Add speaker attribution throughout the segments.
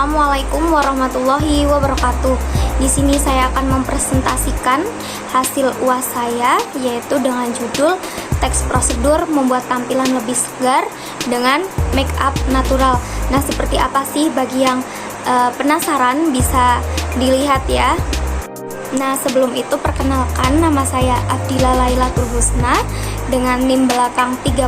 Speaker 1: Assalamualaikum warahmatullahi wabarakatuh. Di sini saya akan mempresentasikan hasil UAS saya, yaitu dengan judul teks prosedur membuat tampilan lebih segar dengan make up natural. Nah, seperti apa sih? Bagi yang penasaran bisa dilihat ya. Nah, sebelum itu perkenalkan, nama saya Abdillah Lailatul Husna dengan NIM belakang 36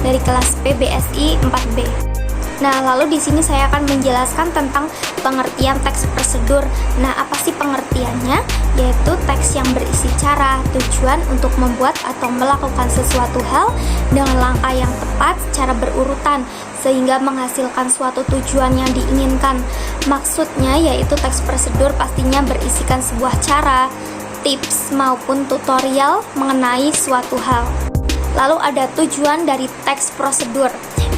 Speaker 1: dari kelas PBSI 4B. Nah, lalu di sini saya akan menjelaskan tentang pengertian teks prosedur. Nah, apa sih pengertiannya? Yaitu teks yang berisi cara, tujuan untuk membuat atau melakukan sesuatu hal dengan langkah yang tepat secara berurutan sehingga menghasilkan suatu tujuan yang diinginkan. Maksudnya yaitu teks prosedur pastinya berisikan sebuah cara, tips maupun tutorial mengenai suatu hal. Lalu ada tujuan dari teks prosedur.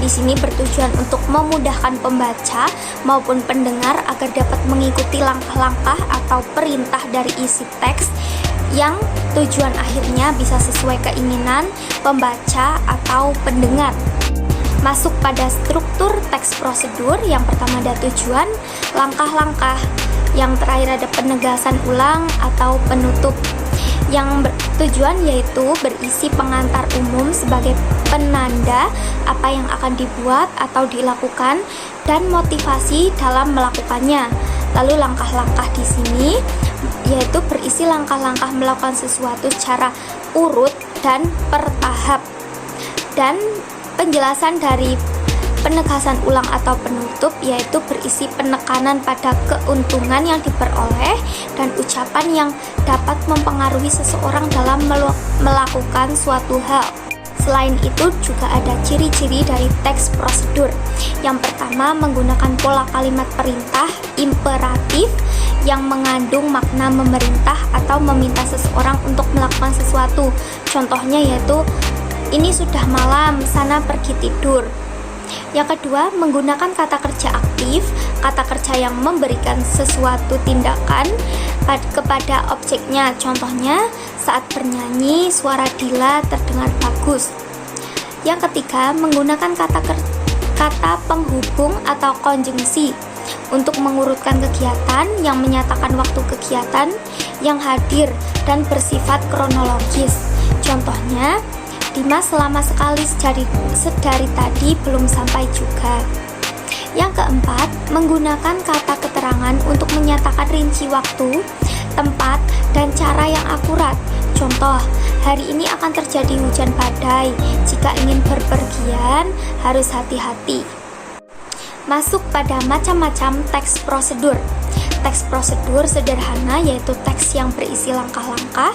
Speaker 1: Di sini bertujuan untuk memudahkan pembaca maupun pendengar agar dapat mengikuti langkah-langkah atau perintah dari isi teks yang tujuan akhirnya bisa sesuai keinginan pembaca atau pendengar. Masuk pada struktur teks prosedur, yang pertama ada tujuan, langkah-langkah, yang terakhir ada penegasan ulang atau penutup. Yang tujuan yaitu berisi pengantar umum sebagai penanda apa yang akan dibuat atau dilakukan dan motivasi dalam melakukannya. Lalu langkah-langkah di sini yaitu berisi langkah-langkah melakukan sesuatu secara urut dan bertahap. Dan penjelasan dari penegasan ulang atau penutup yaitu berisi penekanan pada keuntungan yang diperoleh dan ucapan yang dapat mempengaruhi seseorang dalam melakukan suatu hal. Selain itu juga ada ciri-ciri dari teks prosedur. Yang pertama, menggunakan pola kalimat perintah imperatif yang mengandung makna memerintah atau meminta seseorang untuk melakukan sesuatu. Contohnya yaitu, ini sudah malam, sana pergi tidur. Yang kedua, menggunakan kata kerja aktif, kata kerja yang memberikan sesuatu tindakan kepada objeknya. Contohnya, saat bernyanyi, suara Dila terdengar bagus. Yang ketiga, menggunakan kata penghubung atau konjungsi untuk mengurutkan kegiatan yang menyatakan waktu kegiatan yang hadir dan bersifat kronologis. Contohnya, Dimas lama sekali sedari tadi belum sampai juga. Yang keempat, menggunakan kata keterangan untuk menyatakan rinci waktu, tempat, dan cara yang akurat. Contoh, hari ini akan terjadi hujan badai. Jika ingin berpergian, harus hati-hati. Masuk pada macam-macam teks prosedur. Teks prosedur sederhana yaitu teks yang berisi langkah-langkah.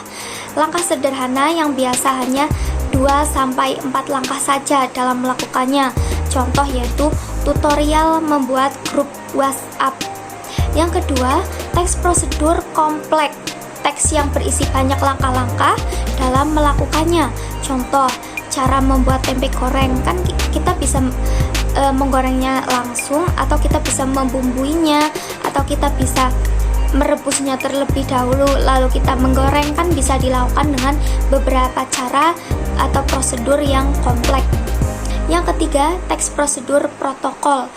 Speaker 1: Langkah sederhana yang biasa hanya 2-4 langkah saja dalam melakukannya. Contoh yaitu tutorial membuat grup WhatsApp. Yang kedua, teks prosedur kompleks. Teks yang berisi banyak langkah-langkah dalam melakukannya. Contoh, cara membuat tempe goreng. Kan kita bisa menggorengnya langsung, atau kita bisa membumbuinya, atau kita bisa merebusnya terlebih dahulu lalu kita menggoreng. Kan bisa dilakukan dengan beberapa cara atau prosedur yang kompleks. Yang ketiga, teks prosedur protokol.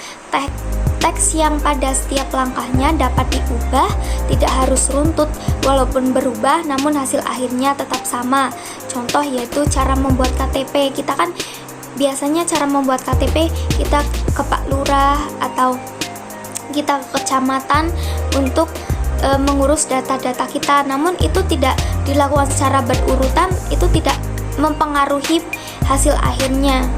Speaker 1: Teks yang pada setiap langkahnya dapat diubah, tidak harus runtut, walaupun berubah namun hasil akhirnya tetap sama. Contoh yaitu cara membuat KTP. Kita kan biasanya cara membuat KTP kita ke Pak Lurah atau kita ke kecamatan untuk mengurus data-data kita, namun itu tidak dilakukan secara berurutan, itu tidak mempengaruhi hasil akhirnya.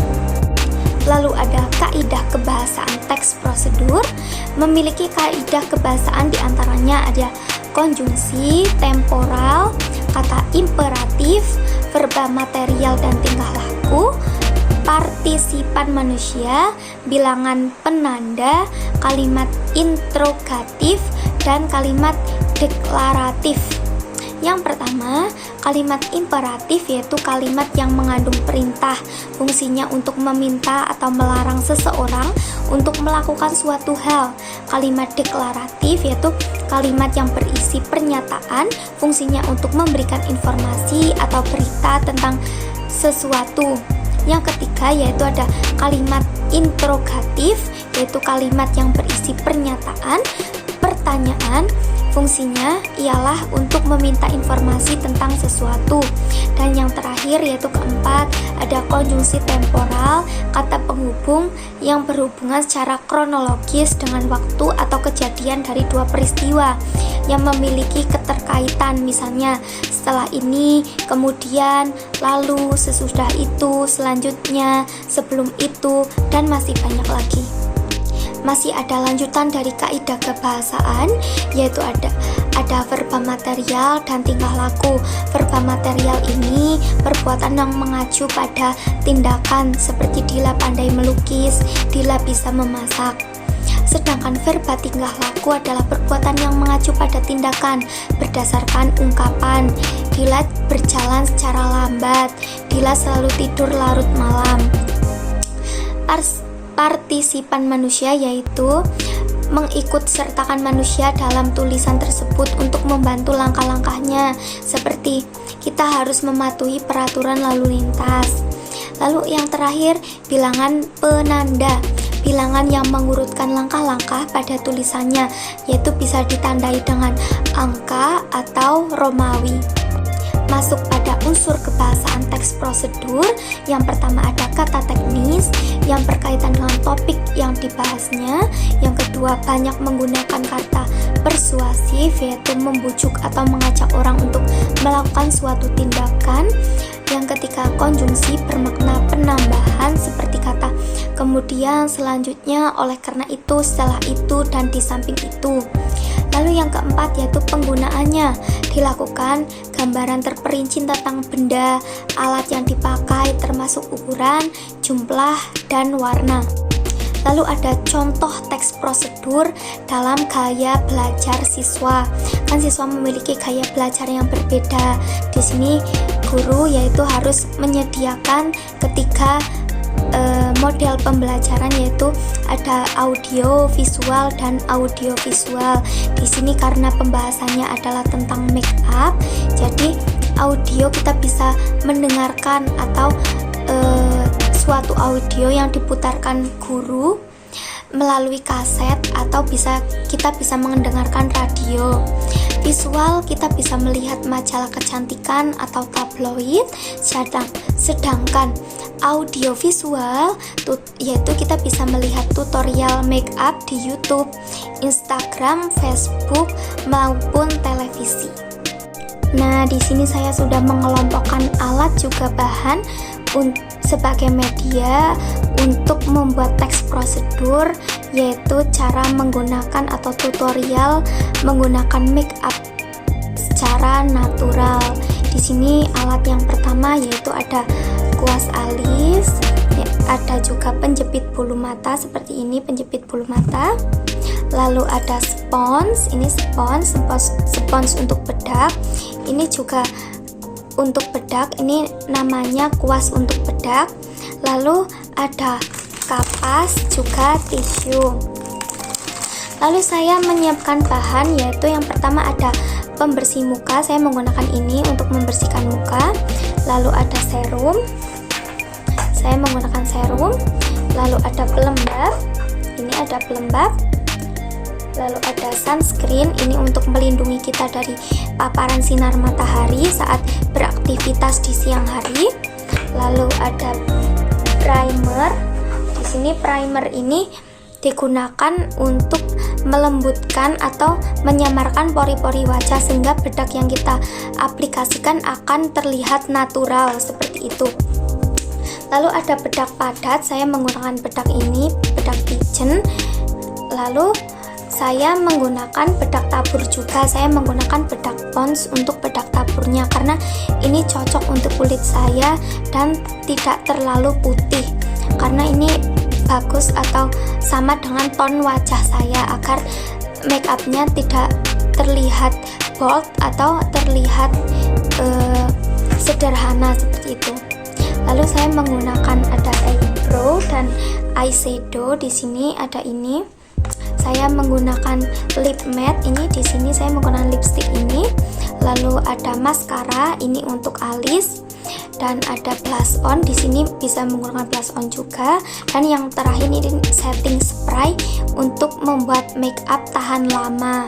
Speaker 1: Lalu ada kaidah kebahasaan teks prosedur. Memiliki kaidah kebahasaan diantaranya ada konjungsi, temporal, kata imperatif, verba material dan tingkah laku, partisipan manusia, bilangan penanda, kalimat interrogatif, dan kalimat deklaratif. Yang pertama, kalimat imperatif yaitu kalimat yang mengandung perintah, fungsinya untuk meminta atau melarang seseorang untuk melakukan suatu hal. Kalimat deklaratif yaitu kalimat yang berisi pernyataan, fungsinya untuk memberikan informasi atau berita tentang sesuatu. Yang ketiga yaitu ada kalimat interrogatif, yaitu kalimat yang berisi pernyataan, pertanyaan. Fungsinya ialah untuk meminta informasi tentang sesuatu. Dan yang terakhir yaitu keempat, ada konjungsi temporal, kata penghubung yang berhubungan secara kronologis dengan waktu atau kejadian dari dua peristiwa yang memiliki keterkaitan, misalnya setelah ini, kemudian, lalu, sesudah itu, selanjutnya, sebelum itu, dan masih banyak lagi. Masih ada lanjutan dari kaidah kebahasaan, yaitu ada verba material dan tingkah laku. Verba material ini perbuatan yang mengacu pada tindakan, seperti Dila pandai melukis, Dila bisa memasak. Sedangkan verba tingkah laku adalah perbuatan yang mengacu pada tindakan berdasarkan ungkapan. Dila berjalan secara lambat, Dila selalu tidur larut malam. Partisipan manusia yaitu mengikut sertakan manusia dalam tulisan tersebut untuk membantu langkah-langkahnya, seperti kita harus mematuhi peraturan lalu lintas. Lalu yang terakhir, bilangan penanda, bilangan yang mengurutkan langkah-langkah pada tulisannya, yaitu bisa ditandai dengan angka atau Romawi. Masuk pada unsur kebahasaan teks prosedur, yang pertama ada kata teknis yang berkaitan dengan topik yang dibahasnya. Yang kedua, banyak menggunakan kata persuasif, yaitu membujuk atau mengajak orang untuk melakukan suatu tindakan. Yang ketiga, konjungsi bermakna penambahan, seperti kata kemudian, selanjutnya, oleh karena itu, setelah itu, dan di samping itu. Lalu yang keempat yaitu penggunaannya, dilakukan gambaran terperinci tentang benda, alat yang dipakai termasuk ukuran, jumlah, dan warna. Lalu ada contoh teks prosedur dalam gaya belajar siswa. Kan siswa memiliki gaya belajar yang berbeda. Di sini guru yaitu harus menyediakan ketiga model pembelajaran, yaitu ada audio, visual, dan audio visual. Di sini karena pembahasannya adalah tentang make up, jadi audio kita bisa mendengarkan atau suatu audio yang diputarkan guru melalui kaset, atau kita bisa mendengarkan radio. Visual kita bisa melihat majalah kecantikan atau tabloid, sedangkan audio visual yaitu kita bisa melihat tutorial make up di YouTube, Instagram, Facebook, maupun televisi. Nah, di sini saya sudah mengelompokkan alat juga bahan sebagai media untuk membuat teks prosedur, yaitu cara menggunakan atau tutorial menggunakan make up secara natural. Di sini alat yang pertama yaitu ada kuas alis, ada juga penjepit bulu mata seperti ini, penjepit bulu mata. Lalu ada spons, ini spons untuk bedak. Ini juga untuk bedak, ini namanya kuas untuk bedak. Lalu ada kapas, juga tisu. Lalu saya menyiapkan bahan, yaitu yang pertama ada pembersih muka, saya menggunakan ini untuk membersihkan muka. Lalu ada serum, saya menggunakan serum. Lalu ada pelembab, ini ada pelembab. Lalu ada sunscreen, ini untuk melindungi kita dari paparan sinar matahari saat beraktivitas di siang hari. Lalu ada primer. Di sini primer ini digunakan untuk melembutkan atau menyamarkan pori-pori wajah sehingga bedak yang kita aplikasikan akan terlihat natural seperti itu. Lalu ada bedak padat, saya menggunakan bedak ini, bedak pigeon. Lalu saya menggunakan bedak tabur juga, saya menggunakan bedak pons untuk bedak taburnya karena ini cocok untuk kulit saya dan tidak terlalu putih, karena ini bagus atau sama dengan ton wajah saya agar make upnya tidak terlihat bold atau terlihat sederhana seperti itu. Lalu saya menggunakan ada eyebrow dan eyeshadow. Di sini ada ini. Saya menggunakan lip matte, ini di sini saya menggunakan lipstick ini. Lalu ada maskara, ini untuk alis. dan ada blush on. Di sini bisa menggunakan blush on juga. Dan yang terakhir ini setting spray untuk membuat make up tahan lama.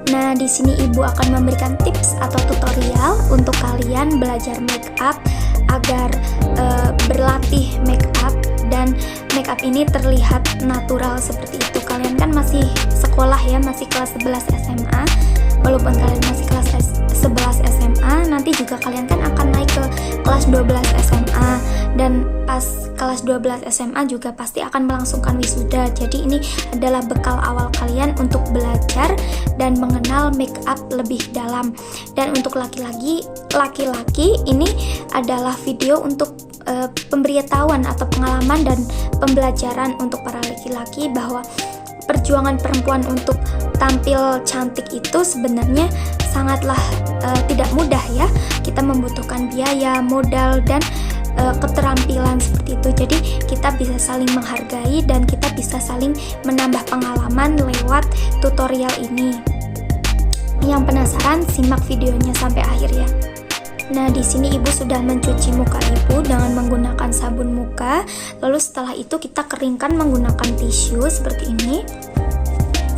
Speaker 1: Nah, di sini ibu akan memberikan tips atau tutorial untuk kalian belajar make up agar berlatih make up dan make up ini terlihat natural seperti itu. Kalian kan masih sekolah ya, masih kelas 11 SMA. Walaupun kalian masih kelas 11 SMA, nanti juga kalian kan akan naik ke kelas 12 SMA, dan pas kelas 12 SMA juga pasti akan melangsungkan wisuda. Jadi ini adalah bekal awal kalian untuk belajar dan mengenal make up lebih dalam. Dan untuk laki-laki ini adalah video untuk pemberitahuan atau pengalaman dan pembelajaran untuk para laki-laki bahwa perjuangan perempuan untuk tampil cantik itu sebenarnya sangatlah tidak mudah ya. Kita membutuhkan biaya, modal, dan keterampilan seperti itu. Jadi kita bisa saling menghargai dan kita bisa saling menambah pengalaman lewat tutorial ini. Yang penasaran, simak videonya sampai akhir ya. Nah, di sini ibu sudah mencuci muka ibu dengan menggunakan sabun muka. Lalu setelah itu kita keringkan menggunakan tisu seperti ini.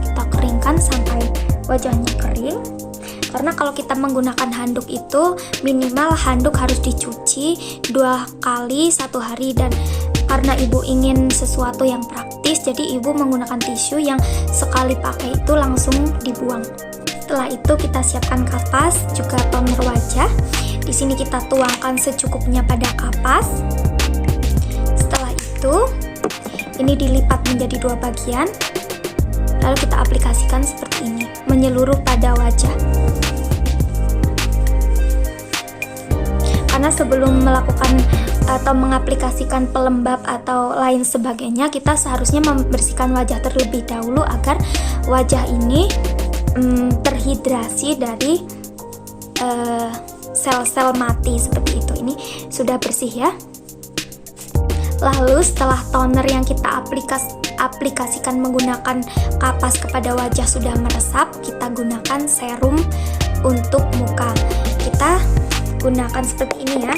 Speaker 1: Kita keringkan sampai wajahnya kering. Karena kalau kita menggunakan handuk itu minimal handuk harus dicuci 2 kali 1 hari, dan karena ibu ingin sesuatu yang praktis, jadi ibu menggunakan tisu yang sekali pakai itu langsung dibuang. Setelah itu kita siapkan kapas juga toner wajah. Di sini kita tuangkan secukupnya pada kapas. Setelah itu ini dilipat menjadi 2 bagian. Lalu kita aplikasikan seperti ini, menyeluruh pada wajah. Karena sebelum melakukan atau mengaplikasikan pelembab atau lain sebagainya, kita seharusnya membersihkan wajah terlebih dahulu agar wajah ini terhidrasi dari sel-sel mati seperti itu. Ini sudah bersih ya. Lalu setelah toner yang kita aplikasikan menggunakan kapas kepada wajah sudah meresap, kita gunakan serum untuk muka. Kita gunakan seperti ini ya.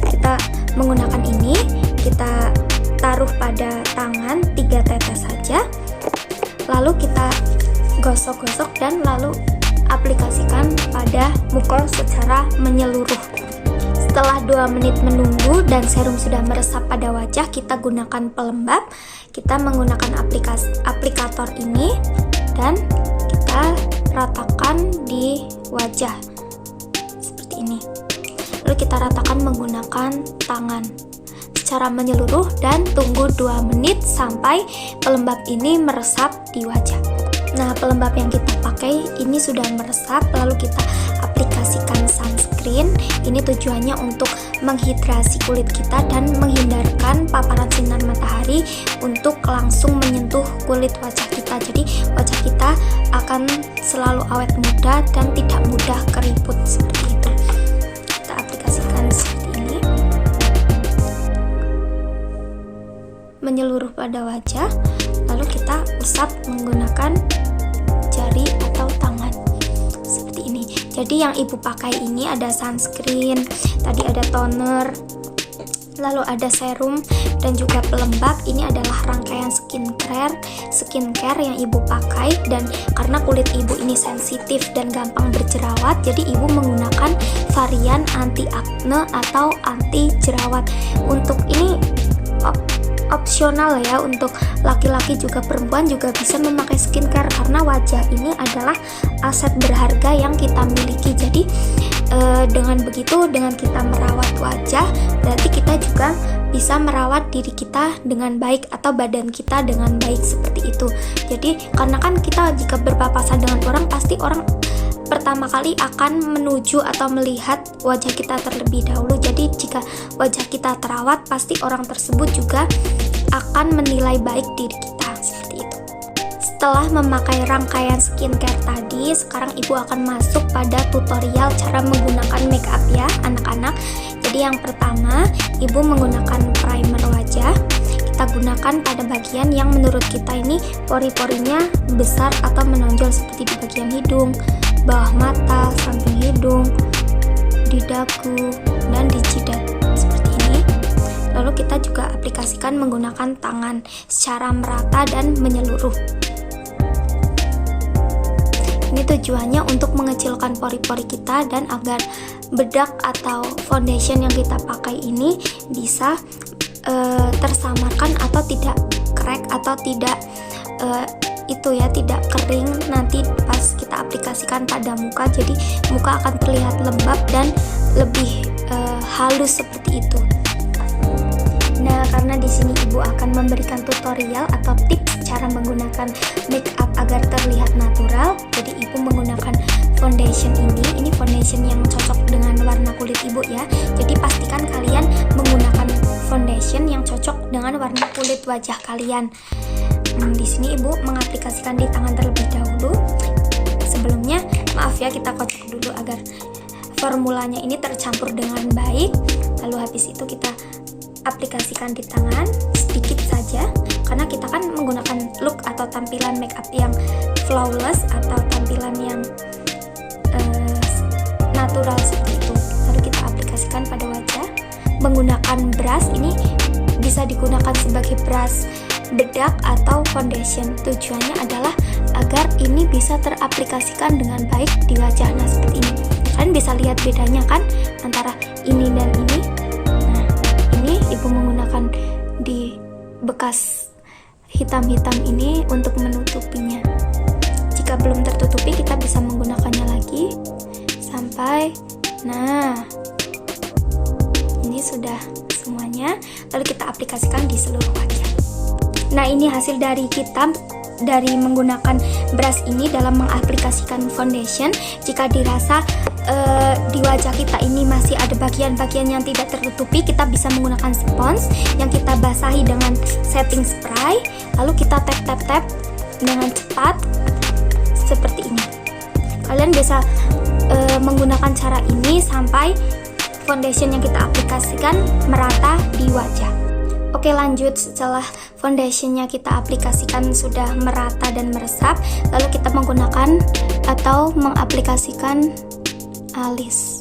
Speaker 1: Kita menggunakan ini, kita taruh pada tangan 3 tetes saja. Lalu kita gosok-gosok dan lalu aplikasikan pada muka secara menyeluruh. Setelah 2 menit menunggu dan serum sudah meresap pada wajah, kita gunakan pelembab. Kita menggunakan aplikator ini dan kita ratakan di wajah seperti ini. Lalu kita ratakan menggunakan tangan secara menyeluruh dan tunggu 2 menit sampai pelembab ini meresap di wajah. Nah, pelembab yang kita pakai ini sudah meresap, lalu kita aplikasikan sunscreen. Ini tujuannya untuk menghidrasi kulit kita dan menghindarkan paparan sinar matahari untuk langsung menyentuh kulit wajah kita. Jadi wajah kita akan selalu awet muda dan tidak mudah keriput seperti itu. Kita aplikasikan seperti ini, menyeluruh pada wajah, lalu kita usap menggunakan jari atau tangan seperti ini. Jadi yang ibu pakai ini ada sunscreen, tadi ada toner, lalu ada serum dan juga pelembab. Ini adalah rangkaian skincare yang ibu pakai, dan karena kulit ibu ini sensitif dan gampang berjerawat, jadi ibu menggunakan varian anti akne atau anti jerawat. Untuk ini opsional ya, untuk laki-laki juga perempuan juga bisa memakai skincare karena wajah ini adalah aset berharga yang kita miliki. Jadi dengan begitu, dengan kita merawat wajah, berarti kita juga bisa merawat diri kita dengan baik atau badan kita dengan baik seperti itu. Jadi karena kan kita jika berpapasan dengan orang, pasti orang pertama kali akan menuju atau melihat wajah kita terlebih dahulu. Jadi jika wajah kita terawat, pasti orang tersebut juga akan menilai baik diri kita seperti itu. Setelah memakai rangkaian skincare tadi, sekarang ibu akan masuk pada tutorial cara menggunakan make up ya anak-anak. Jadi yang pertama, ibu menggunakan primer wajah. Kita gunakan pada bagian yang menurut kita ini pori-porinya besar atau menonjol, seperti di bagian hidung, bawah mata, samping hidung, di dagu, dan di jidat seperti ini. Lalu kita juga aplikasikan menggunakan tangan secara merata dan menyeluruh. Ini tujuannya untuk mengecilkan pori-pori kita dan agar bedak atau foundation yang kita pakai ini bisa tersamarkan atau tidak crack atau tidak tidak kering nanti pas kita aplikasikan pada muka. Jadi muka akan terlihat lembab dan lebih halus seperti itu. Nah, karena di sini ibu akan memberikan tutorial atau tips cara menggunakan make up agar terlihat natural. Jadi ibu menggunakan foundation ini. Ini foundation yang cocok dengan warna kulit ibu ya. Jadi pastikan kalian menggunakan foundation yang cocok dengan warna kulit wajah kalian. Di sini ibu mengaplikasikan di tangan terlebih dahulu. Sebelumnya, maaf ya, kita kocok dulu agar formulanya ini tercampur dengan baik. Lalu habis itu kita aplikasikan di tangan sedikit saja, karena kita kan menggunakan look atau tampilan makeup yang flawless atau tampilan yang natural seperti itu. Lalu kita aplikasikan pada wajah menggunakan brush. Ini bisa digunakan sebagai brush bedak atau foundation. Tujuannya adalah agar ini bisa teraplikasikan dengan baik di wajah. Nah, seperti ini. Kalian bisa lihat bedanya kan antara ini dan ini. Ini ibu menggunakan di bekas hitam-hitam ini untuk menutupinya. Jika belum tertutupi, kita bisa menggunakannya lagi sampai ini sudah semuanya. Lalu kita aplikasikan di seluruh wajah. Nah, ini hasil dari kita dari menggunakan brush ini dalam mengaplikasikan foundation. Jika dirasa di wajah kita ini masih ada bagian-bagian yang tidak tertutupi, kita bisa menggunakan spons yang kita basahi dengan setting spray. Lalu kita tap dengan cepat seperti ini. Kalian bisa menggunakan cara ini sampai foundation yang kita aplikasikan merata di wajah. Oke, lanjut. Setelah foundationnya kita aplikasikan sudah merata dan meresap, lalu kita menggunakan atau mengaplikasikan alis.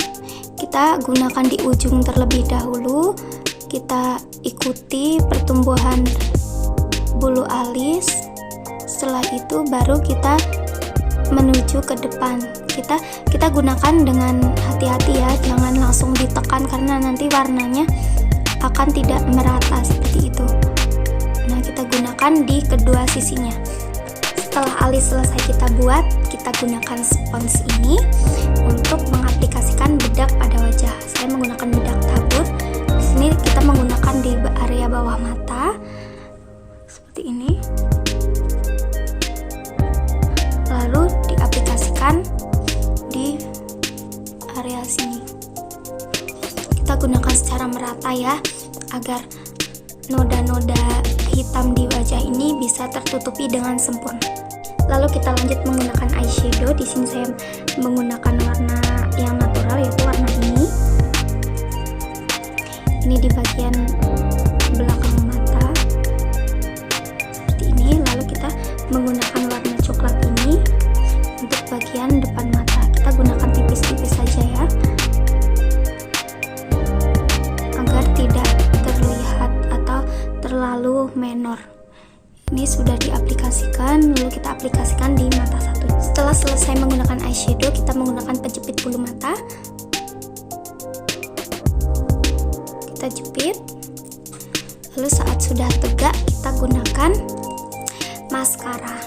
Speaker 1: Kita gunakan di ujung terlebih dahulu. Kita ikuti pertumbuhan bulu alis. Setelah itu baru kita menuju ke depan. Kita gunakan dengan hati-hati ya, jangan langsung ditekan karena nanti warnanya akan tidak merata seperti itu. Nah, kita gunakan di kedua sisinya. Setelah alis selesai kita buat, kita gunakan spons ini untuk mengaplikasikan bedak pada wajah. Saya menggunakan bedak tabur. Di sini kita menggunakan di area bawah mata seperti ini. Lalu diaplikasikan di area sini. Kita gunakan secara merata ya, agar noda-noda hitam di wajah ini bisa tertutupi dengan sempurna. Lalu kita lanjut menggunakan eyeshadow. Di sini saya menggunakan warna yang natural, yaitu warna ini. Ini di bagian belakang mata seperti ini. Lalu kita menggunakan warna coklat ini untuk bagian depan mata. Kita gunakan tipis-tipis saja ya, agar tidak terlihat atau terlalu menor. Ini sudah diaplikasikan, lalu kita aplikasikan di mata satu. Setelah selesai menggunakan eyeshadow, kita menggunakan penjepit bulu mata. Kita jepit. Lalu saat sudah tegak, kita gunakan maskara.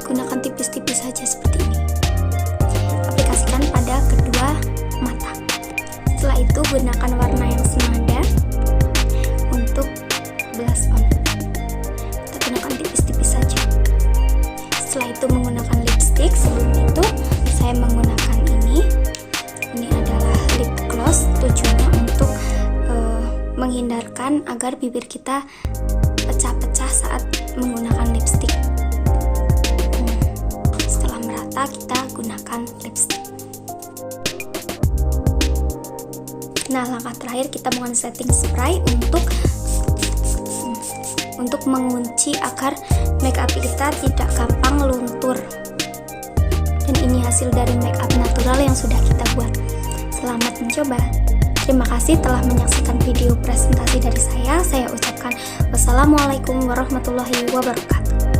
Speaker 1: Gunakan tipis-tipis saja seperti ini. Aplikasikan pada kedua mata. Setelah itu gunakan warna yang senada untuk blush on. Kita gunakan tipis-tipis saja. Setelah itu menggunakan lipstick. Sebelum itu saya menggunakan ini. Ini adalah lip gloss. Tujuannya untuk menghindarkan agar bibir kita pecah-pecah saat menggunakan lipstick. Setelah merata, kita gunakan lipstick. Nah, langkah terakhir kita menggunakan setting spray untuk mengunci agar makeup kita tidak gampang luntur. dan ini hasil dari makeup natural yang sudah kita buat. Selamat mencoba. Terima kasih telah menyaksikan video presentasi dari saya. Saya ucapkan wassalamualaikum warahmatullahi wabarakatuh.